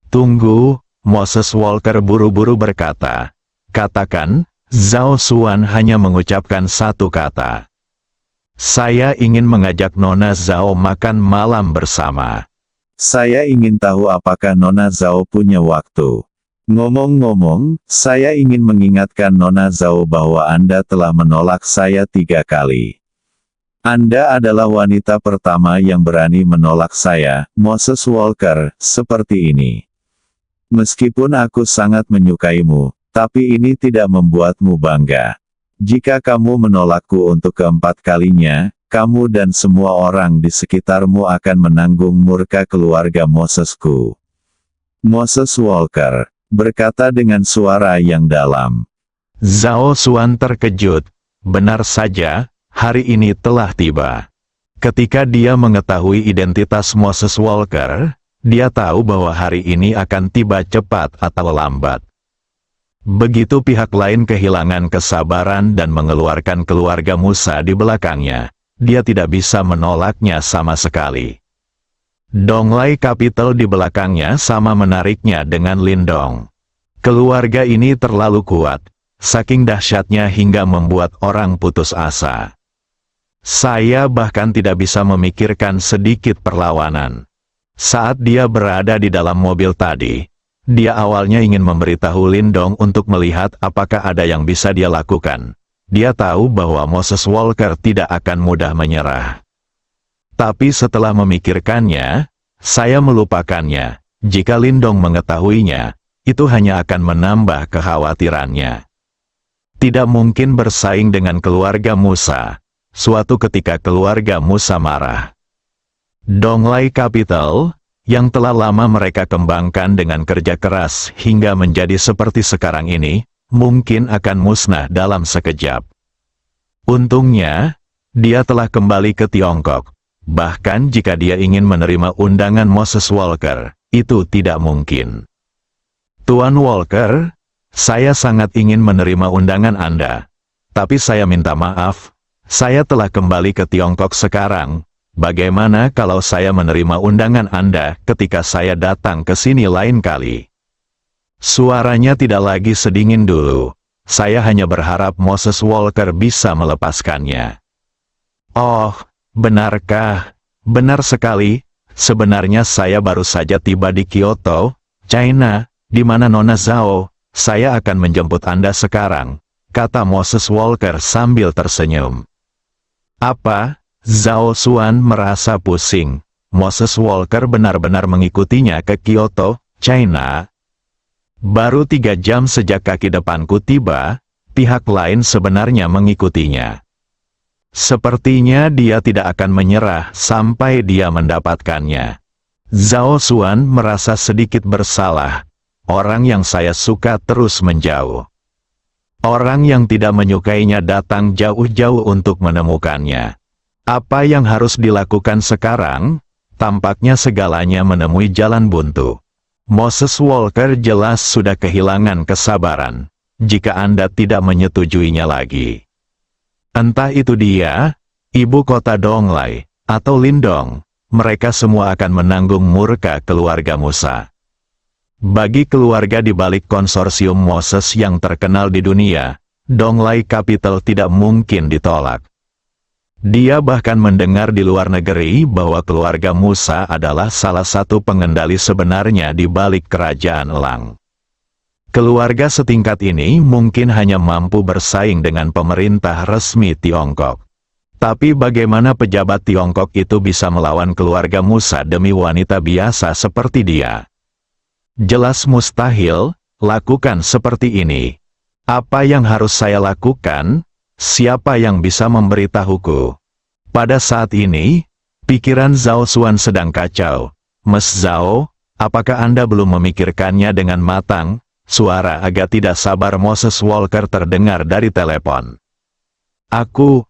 Tunggu, Moses Walker buru-buru berkata. Katakan, Zhao Xuan hanya mengucapkan satu kata. Saya ingin mengajak Nona Zhao makan malam bersama. Saya ingin tahu apakah Nona Zhao punya waktu. Ngomong-ngomong, saya ingin mengingatkan Nona Zhao bahwa Anda telah menolak saya 3 kali. Anda adalah wanita pertama yang berani menolak saya, Moses Walker, seperti ini. Meskipun aku sangat menyukaimu, tapi ini tidak membuatmu bangga. Jika kamu menolakku untuk keempat kalinya, kamu dan semua orang di sekitarmu akan menanggung murka keluarga Mosesku. Moses Walker berkata dengan suara yang dalam. Zhao Xuan terkejut. Benar saja, hari ini telah tiba. Ketika dia mengetahui identitas Moses Walker, dia tahu bahwa hari ini akan tiba cepat atau lambat. Begitu pihak lain kehilangan kesabaran dan mengeluarkan keluarga Musa di belakangnya, dia tidak bisa menolaknya sama sekali. Donglai Capital di belakangnya sama menariknya dengan Lindong. Keluarga ini terlalu kuat, saking dahsyatnya hingga membuat orang putus asa. Saya bahkan tidak bisa memikirkan sedikit perlawanan. Saat dia berada di dalam mobil tadi, dia awalnya ingin memberitahu Lindong untuk melihat apakah ada yang bisa dia lakukan. Dia tahu bahwa Moses Walker tidak akan mudah menyerah. Tapi setelah memikirkannya, saya melupakannya. Jika Lindong mengetahuinya, itu hanya akan menambah kekhawatirannya. Tidak mungkin bersaing dengan keluarga Musa. Suatu ketika keluarga Musa marah. Donglai Capital, yang telah lama mereka kembangkan dengan kerja keras hingga menjadi seperti sekarang ini, mungkin akan musnah dalam sekejap. Untungnya, dia telah kembali ke Tiongkok. Bahkan jika dia ingin menerima undangan Moses Walker, itu tidak mungkin. Tuan Walker, saya sangat ingin menerima undangan Anda. Tapi saya minta maaf, saya telah kembali ke Tiongkok sekarang. Bagaimana kalau saya menerima undangan Anda ketika saya datang ke sini lain kali? Suaranya tidak lagi sedingin dulu. Saya hanya berharap Moses Walker bisa melepaskannya. Oh, benarkah? Benar sekali. Sebenarnya saya baru saja tiba di Kyoto, China, di mana Nona Zhao. Saya akan menjemput Anda sekarang, kata Moses Walker sambil tersenyum. Apa? Zhao Xuan merasa pusing. Moses Walker benar-benar mengikutinya ke Kyoto, China. Baru 3 jam sejak kaki depanku tiba, pihak lain sebenarnya mengikutinya. Sepertinya dia tidak akan menyerah sampai dia mendapatkannya. Zhao Xuan merasa sedikit bersalah. Orang yang saya suka terus menjauh. Orang yang tidak menyukainya datang jauh-jauh untuk menemukannya. Apa yang harus dilakukan sekarang? Tampaknya segalanya menemui jalan buntu. Moses Walker jelas sudah kehilangan kesabaran. Jika Anda tidak menyetujuinya lagi. Entah itu dia, ibu kota Donglai, atau Lindong, mereka semua akan menanggung murka keluarga Musa. Bagi keluarga di balik konsorsium Moses yang terkenal di dunia, Donglai Capital tidak mungkin ditolak. Dia bahkan mendengar di luar negeri bahwa keluarga Musa adalah salah satu pengendali sebenarnya di balik kerajaan Elang. Keluarga setingkat ini mungkin hanya mampu bersaing dengan pemerintah resmi Tiongkok. Tapi bagaimana pejabat Tiongkok itu bisa melawan keluarga Musa demi wanita biasa seperti dia? Jelas mustahil, lakukan seperti ini. Apa yang harus saya lakukan? Siapa yang bisa memberitahuku? Pada saat ini, pikiran Zhao Xuan sedang kacau. Mas Zhao, apakah Anda belum memikirkannya dengan matang? Suara agak tidak sabar Moses Walker terdengar dari telepon. Aku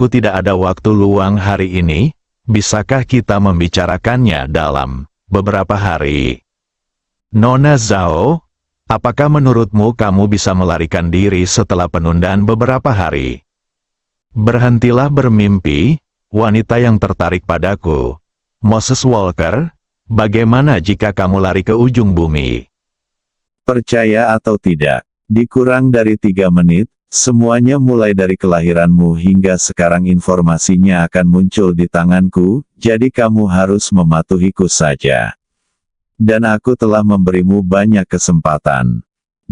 tidak ada waktu luang hari ini. Bisakah kita membicarakannya dalam beberapa hari? Nona Zhao, apakah menurutmu kamu bisa melarikan diri setelah penundaan beberapa hari? Berhentilah bermimpi, wanita yang tertarik padaku. Moses Walker, bagaimana jika kamu lari ke ujung bumi? Percaya atau tidak, di kurang dari 3 menit, semuanya mulai dari kelahiranmu hingga sekarang informasinya akan muncul di tanganku, jadi kamu harus mematuhiku saja. Dan aku telah memberimu banyak kesempatan.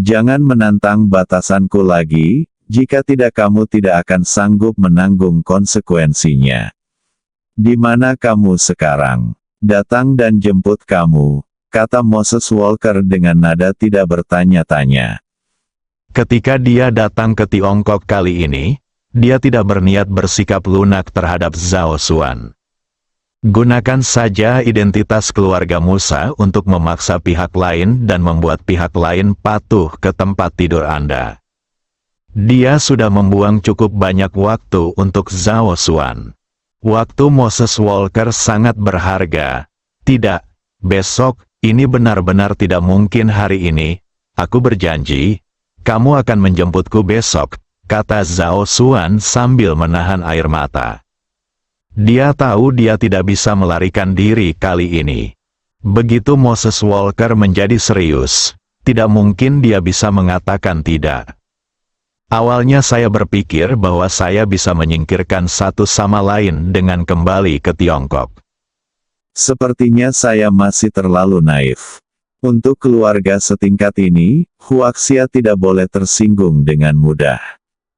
Jangan menantang batasanku lagi, jika tidak kamu tidak akan sanggup menanggung konsekuensinya. Di mana kamu sekarang? Datang dan jemput kamu, kata Moses Walker dengan nada tidak bertanya-tanya. Ketika dia datang ke Tiongkok kali ini, dia tidak berniat bersikap lunak terhadap Zhao Xuan. Gunakan saja identitas keluarga Musa untuk memaksa pihak lain dan membuat pihak lain patuh ke tempat tidur Anda. Dia sudah membuang cukup banyak waktu untuk Zhao Xuan. Waktu Moses Walker sangat berharga. Tidak, besok, ini benar-benar tidak mungkin hari ini. Aku berjanji, kamu akan menjemputku besok, kata Zhao Xuan sambil menahan air mata. Dia tahu dia tidak bisa melarikan diri kali ini. Begitu Moses Walker menjadi serius, tidak mungkin dia bisa mengatakan tidak. Awalnya saya berpikir bahwa saya bisa menyingkirkan satu sama lain dengan kembali ke Tiongkok. Sepertinya saya masih terlalu naif. Untuk keluarga setingkat ini, Huaxia tidak boleh tersinggung dengan mudah.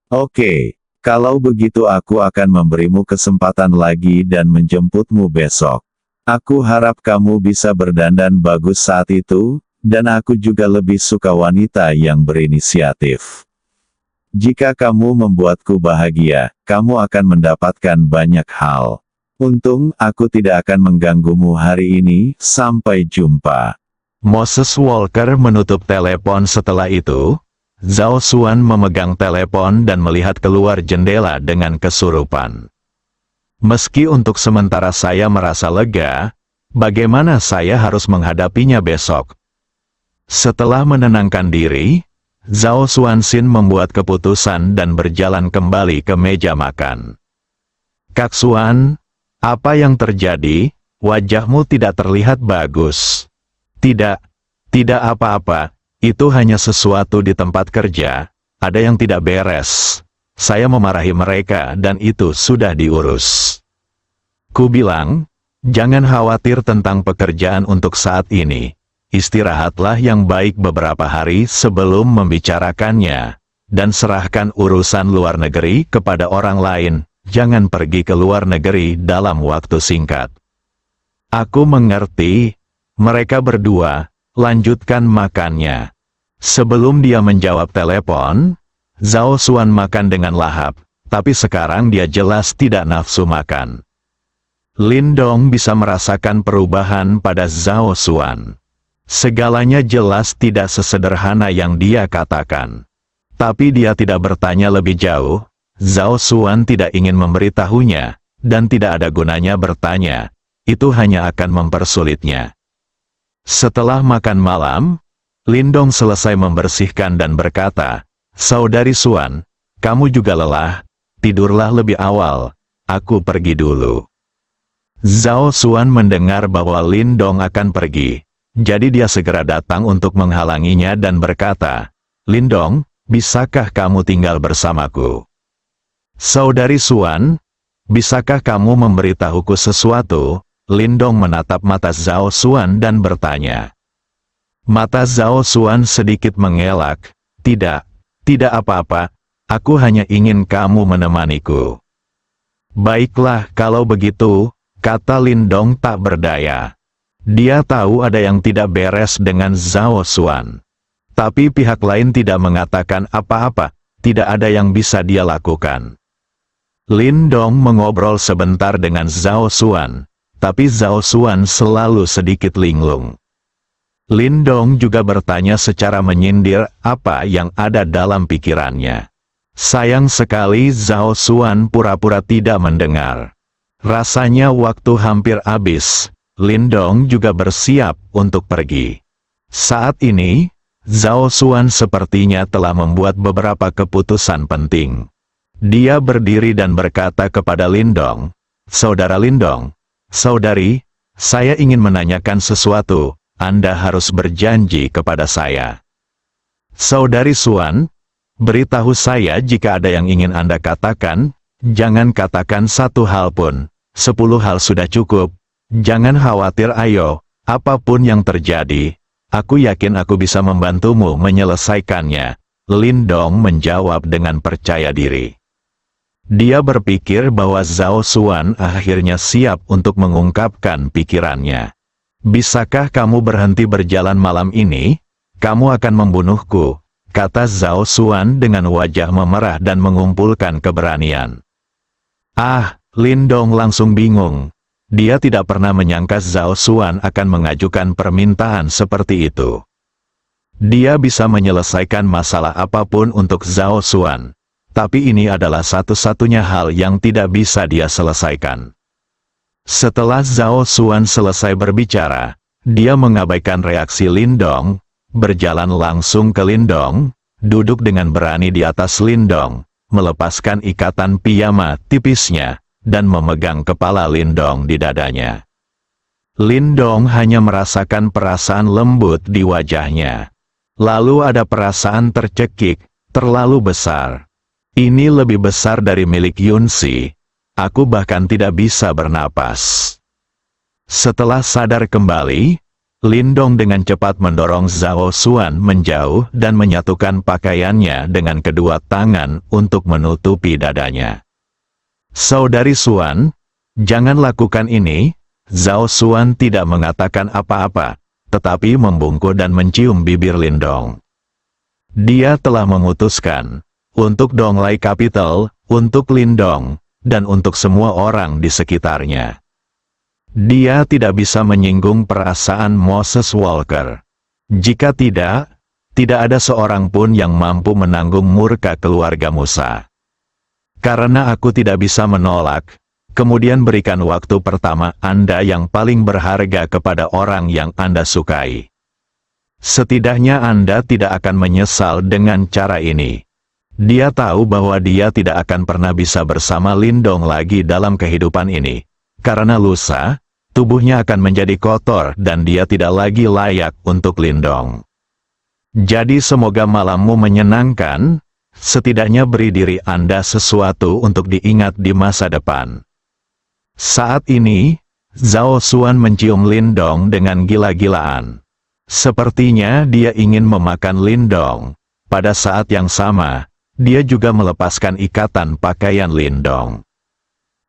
Oke, kalau begitu aku akan memberimu kesempatan lagi dan menjemputmu besok. Aku harap kamu bisa berdandan bagus saat itu, dan aku juga lebih suka wanita yang berinisiatif. Jika kamu membuatku bahagia, kamu akan mendapatkan banyak hal. Untung aku tidak akan mengganggumu hari ini. Sampai jumpa. Moses Walker menutup telepon. Setelah itu, Zhao Xuan memegang telepon dan melihat keluar jendela dengan kesurupan. Meski untuk sementara saya merasa lega, bagaimana saya harus menghadapinya besok? Setelah menenangkan diri, Zhao Xuanxin membuat keputusan dan berjalan kembali ke meja makan. Kak Xuan, apa yang terjadi? Wajahmu tidak terlihat bagus. Tidak apa-apa, itu hanya sesuatu di tempat kerja, ada yang tidak beres. Saya memarahi mereka dan itu sudah diurus. Ku bilang, jangan khawatir tentang pekerjaan untuk saat ini. Istirahatlah yang baik beberapa hari sebelum membicarakannya, dan serahkan urusan luar negeri kepada orang lain. Jangan pergi ke luar negeri dalam waktu singkat. Aku mengerti. Mereka berdua lanjutkan makannya. Sebelum dia menjawab telepon, Zhao Xuan makan dengan lahap, tapi sekarang dia jelas tidak nafsu makan. Lin Dong bisa merasakan perubahan pada Zhao Xuan. Segalanya jelas tidak sesederhana yang dia katakan. Tapi dia tidak bertanya lebih jauh. Zhao Xuan tidak ingin memberitahunya, dan tidak ada gunanya bertanya. Itu hanya akan mempersulitnya. Setelah makan malam, Lin Dong selesai membersihkan dan berkata, "Saudari Xuan, kamu juga lelah, tidurlah lebih awal, aku pergi dulu." Zhao Xuan mendengar bahwa Lin Dong akan pergi. Jadi dia segera datang untuk menghalanginya dan berkata, "Lin Dong, bisakah kamu tinggal bersamaku?" "Saudari Xuan, bisakah kamu memberitahuku sesuatu?" Lin Dong menatap mata Zhao Xuan dan bertanya. Mata Zhao Xuan sedikit mengelak. Tidak apa-apa, aku hanya ingin kamu menemaniku." "Baiklah kalau begitu," kata Lin Dong tak berdaya. Dia tahu ada yang tidak beres dengan Zhao Xuan. Tapi pihak lain tidak mengatakan apa-apa, tidak ada yang bisa dia lakukan. Lin Dong mengobrol sebentar dengan Zhao Xuan, tapi Zhao Xuan selalu sedikit linglung. Lin Dong juga bertanya secara menyindir apa yang ada dalam pikirannya. Sayang sekali Zhao Xuan pura-pura tidak mendengar. Rasanya waktu hampir habis. Lin Dong juga bersiap untuk pergi. Saat ini, Zhao Xuan sepertinya telah membuat beberapa keputusan penting. Dia berdiri dan berkata kepada Lin Dong, "Saudara Lin Dong, saudari, saya ingin menanyakan sesuatu, Anda harus berjanji kepada saya." "Saudari Xuan, beritahu saya jika ada yang ingin Anda katakan, jangan katakan satu hal pun, 10 hal sudah cukup. Jangan khawatir, ayo, apapun yang terjadi, aku yakin aku bisa membantumu menyelesaikannya." Lin Dong menjawab dengan percaya diri. Dia berpikir bahwa Zhao Xuan akhirnya siap untuk mengungkapkan pikirannya. "Bisakah kamu berhenti berjalan malam ini? Kamu akan membunuhku," kata Zhao Xuan dengan wajah memerah dan mengumpulkan keberanian. Lin Dong langsung bingung. Dia tidak pernah menyangka Zhao Xuan akan mengajukan permintaan seperti itu. Dia bisa menyelesaikan masalah apapun untuk Zhao Xuan. Tapi ini adalah satu-satunya hal yang tidak bisa dia selesaikan. Setelah Zhao Xuan selesai berbicara, dia mengabaikan reaksi Lin Dong, berjalan langsung ke Lin Dong, duduk dengan berani di atas Lin Dong, melepaskan ikatan piyama tipisnya, dan memegang kepala Lindong di dadanya. Lindong hanya merasakan perasaan lembut di wajahnya. Lalu ada perasaan tercekik, terlalu besar. Ini lebih besar dari milik Yunsi. Aku bahkan tidak bisa bernapas. Setelah sadar kembali, Lindong dengan cepat mendorong Zhao Xuan menjauh dan menyatukan pakaiannya dengan kedua tangan untuk menutupi dadanya. Saudari Xuan, jangan lakukan ini. Zhao Xuan tidak mengatakan apa-apa, tetapi membungkuk dan mencium bibir Lindong. Dia telah memutuskan untuk Donglai Capital, untuk Lindong, dan untuk semua orang di sekitarnya. Dia tidak bisa menyinggung perasaan Moses Walker. Jika tidak ada seorang pun yang mampu menanggung murka keluarga Musa. Karena aku tidak bisa menolak, kemudian berikan waktu pertama Anda yang paling berharga kepada orang yang Anda sukai. Setidaknya Anda tidak akan menyesal dengan cara ini. Dia tahu bahwa dia tidak akan pernah bisa bersama Lindong lagi dalam kehidupan ini. Karena lusa, tubuhnya akan menjadi kotor dan dia tidak lagi layak untuk Lindong. Jadi semoga malammu menyenangkan, setidaknya beri diri Anda sesuatu untuk diingat di masa depan. Saat ini, Zhao Xuan mencium Lindong dengan gila-gilaan. Sepertinya dia ingin memakan Lindong. Pada saat yang sama, dia juga melepaskan ikatan pakaian Lindong.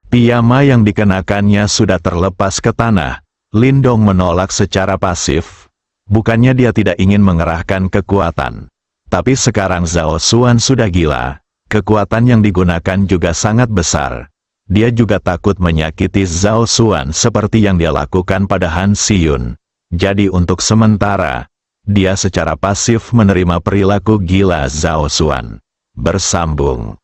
Piyama yang dikenakannya sudah terlepas ke tanah. Lindong menolak secara pasif. Bukannya dia tidak ingin mengerahkan kekuatan. Tapi sekarang Zhao Xuan sudah gila. Kekuatan yang digunakan juga sangat besar. Dia juga takut menyakiti Zhao Xuan seperti yang dia lakukan pada Han Siyun. Jadi untuk sementara, dia secara pasif menerima perilaku gila Zhao Xuan. Bersambung.